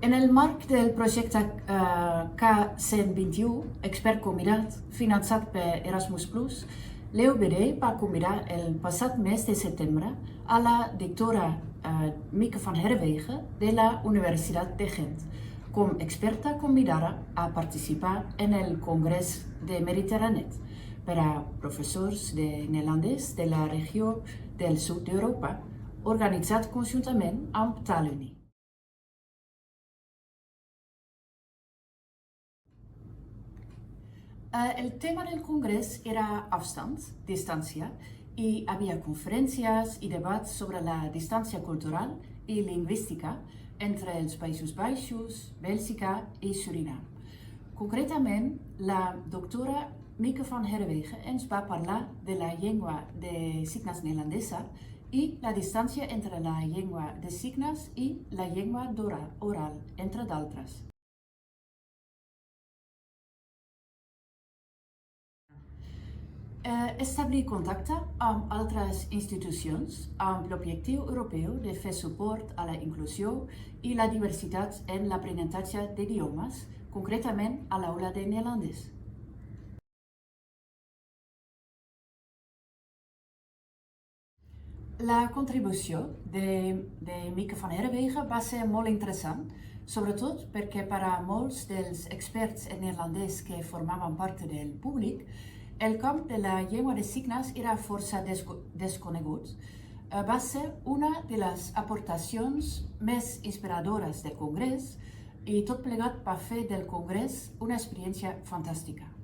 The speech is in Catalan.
En el marc del projecte K121, Expert Convidat, finançat per Erasmus+, l'EUBD va convidar el passat mes de setembre a la doctora Mieke van Herwegen de la Universitat de Gent com experta convidada a participar en el Congrés de Mediterrània per a professors de neerlandès de la regió del sud d'Europa, organitzat conjuntament amb Taluni. El tema del congrés era afstand, distància, i havia conferències i debats sobre la distància cultural i lingüística entre els Països Baixos, Bèlgica i Surinam. Concretament, la doctora Mieke van Herwegen ens va parlar de la llengua de signes neerlandesa i la distància entre la llengua de signes i la llengua oral, entre d'altres. Establir contacte amb altres institucions amb l'objectiu europeu de fer suport a la inclusió i la diversitat en l'aprenentatge d'idiomes, concretament a l'aula de neerlandès. La contribució de Mieke van Herwegen va ser molt interessant, sobretot perquè per a molts dels experts en neerlandès que formaven part del públic, el camp de la llengua de signes era força desconegut. Va ser una de les aportacions més inspiradores del Congrés i tot plegat va fer del Congrés una experiència fantàstica.